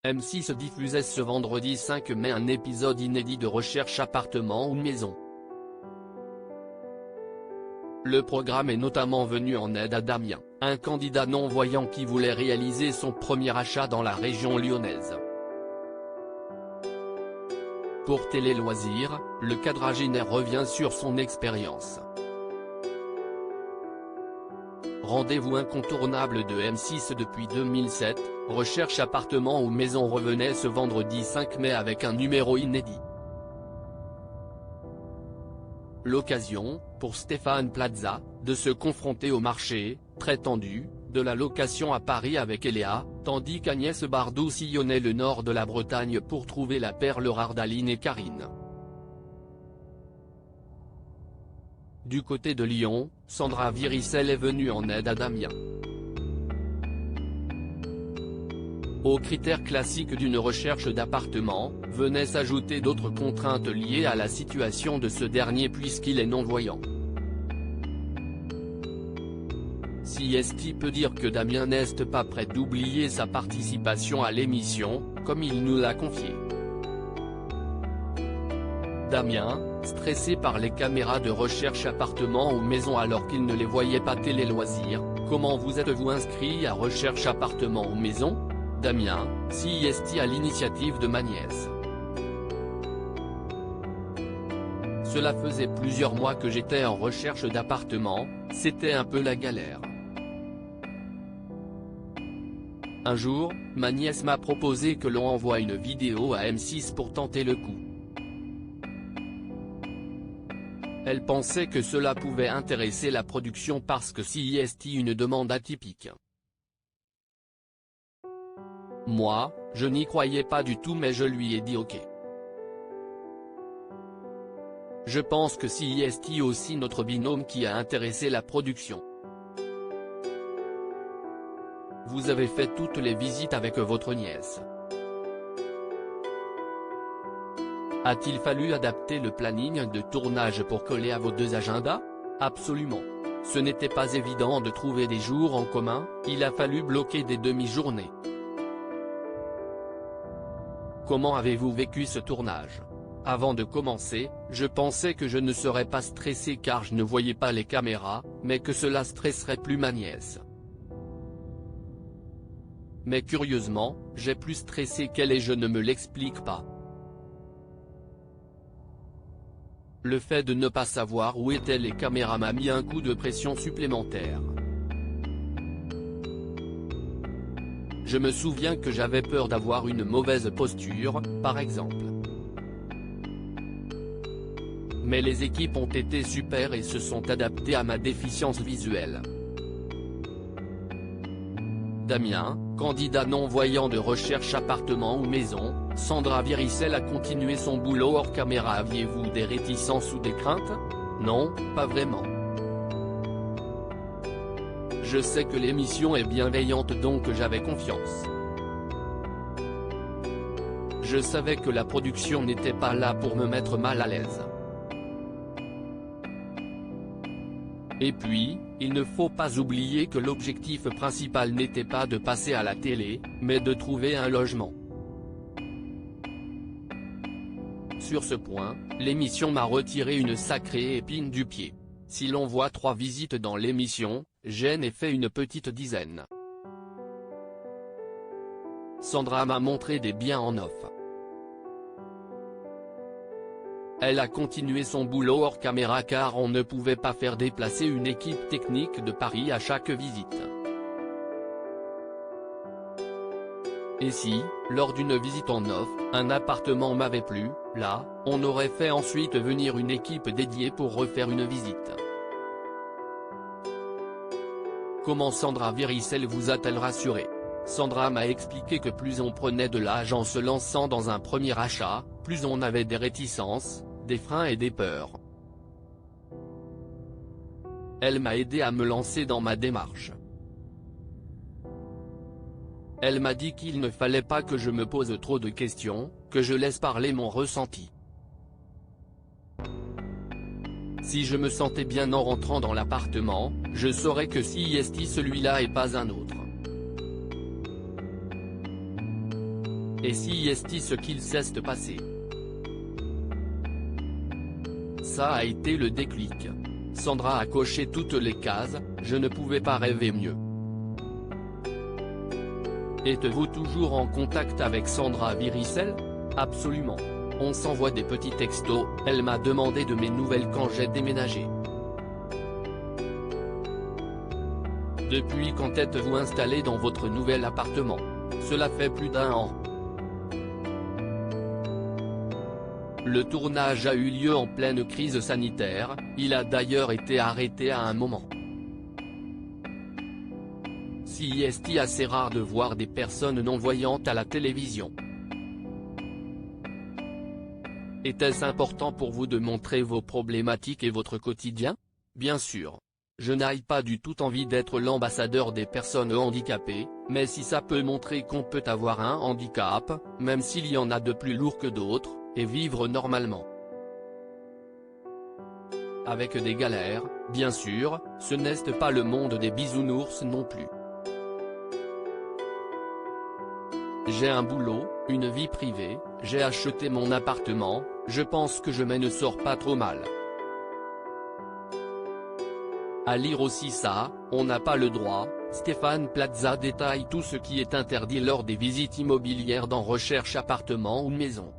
M6 diffusait ce vendredi 5 mai un épisode inédit de Recherche appartement ou maison. Le programme est notamment venu en aide à Damien, un candidat non-voyant qui voulait réaliser son premier achat dans la région lyonnaise. Pour Télé Loisirs, le quadragénaire revient sur son expérience. Rendez-vous incontournable de M6 depuis 2007, Recherche appartement ou maison revenait ce vendredi 5 mai avec un numéro inédit. L'occasion, pour Stéphane Plaza, de se confronter au marché, très tendu, de la location à Paris avec Eléa, tandis qu'Agnès Bardot sillonnait le nord de la Bretagne pour trouver la perle rare d'Aline et Karine. Du côté de Lyon, Sandra Viricel est venue en aide à Damien. Aux critères classiques d'une recherche d'appartement, venaient s'ajouter d'autres contraintes liées à la situation de ce dernier puisqu'il est non-voyant. Si est-il peut dire que Damien n'est pas prêt d'oublier sa participation à l'émission, comme il nous l'a confié. Damien, stressé par les caméras de Recherche appartement ou maison alors qu'il ne les voyait pas Télé Loisirs, comment vous êtes-vous inscrit à Recherche appartement ou maison ? Damien, si est à l'initiative de ma nièce. Cela faisait plusieurs mois que j'étais en recherche d'appartement, c'était un peu la galère. Un jour, ma nièce m'a proposé que l'on envoie une vidéo à M6 pour tenter le coup. Elle pensait que cela pouvait intéresser la production parce que si est une demande atypique. Moi, je n'y croyais pas du tout mais je lui ai dit ok. Je pense que si est aussi notre binôme qui a intéressé la production. Vous avez fait toutes les visites avec votre nièce. A-t-il fallu adapter le planning de tournage pour coller à vos deux agendas? Absolument. Ce n'était pas évident de trouver des jours en commun, il a fallu bloquer des demi-journées. Comment avez-vous vécu ce tournage? Avant de commencer, je pensais que je ne serais pas stressé car je ne voyais pas les caméras, mais que cela stresserait plus ma nièce. Mais curieusement, j'ai plus stressé qu'elle et je ne me l'explique pas. Le fait de ne pas savoir où étaient les caméras m'a mis un coup de pression supplémentaire. Je me souviens que j'avais peur d'avoir une mauvaise posture, par exemple. Mais les équipes ont été super et se sont adaptées à ma déficience visuelle. Damien, candidat non-voyant de Recherche appartement ou maison, Sandra Viricel a continué son boulot hors caméra. Aviez-vous des réticences ou des craintes? Non, pas vraiment. Je sais que l'émission est bienveillante donc j'avais confiance. Je savais que la production n'était pas là pour me mettre mal à l'aise. Et puis, il ne faut pas oublier que l'objectif principal n'était pas de passer à la télé, mais de trouver un logement. Sur ce point, l'émission m'a retiré une sacrée épine du pied. Si l'on voit 3 visites dans l'émission, j'en ai fait une petite dizaine. Sandra m'a montré des biens en off. Elle a continué son boulot hors caméra car on ne pouvait pas faire déplacer une équipe technique de Paris à chaque visite. Et si, lors d'une visite en off, un appartement m'avait plu, là, on aurait fait ensuite venir une équipe dédiée pour refaire une visite. Comment Sandra Viricel vous a-t-elle rassuré? Sandra m'a expliqué que plus on prenait de l'âge en se lançant dans un premier achat, plus on avait des réticences, des freins et des peurs. Elle m'a aidé à me lancer dans ma démarche. Elle m'a dit qu'il ne fallait pas que je me pose trop de questions, que je laisse parler mon ressenti. Si je me sentais bien en rentrant dans l'appartement, je saurais que si est celui-là et pas un autre. Et si est ce qu'il s'est passé? Ça a été le déclic. Sandra a coché toutes les cases, je ne pouvais pas rêver mieux. Êtes-vous toujours en contact avec Sandra Viricel? Absolument. On s'envoie des petits textos, elle m'a demandé de mes nouvelles quand j'ai déménagé. Depuis quand êtes-vous installé dans votre nouvel appartement? Cela fait plus d'1 an. Le tournage a eu lieu en pleine crise sanitaire, il a d'ailleurs été arrêté à un moment. Si est assez rare de voir des personnes non-voyantes à la télévision. Était-ce important pour vous de montrer vos problématiques et votre quotidien? Bien sûr. Je n'ai pas du tout envie d'être l'ambassadeur des personnes handicapées, mais si ça peut montrer qu'on peut avoir un handicap, même s'il y en a de plus lourds que d'autres, et vivre normalement. Avec des galères, bien sûr, ce n'est pas le monde des bisounours non plus. J'ai un boulot, une vie privée, j'ai acheté mon appartement, je pense que je ne sors pas trop mal. À lire aussi ça, on n'a pas le droit, Stéphane Plaza détaille tout ce qui est interdit lors des visites immobilières dans Recherche appartement ou maison.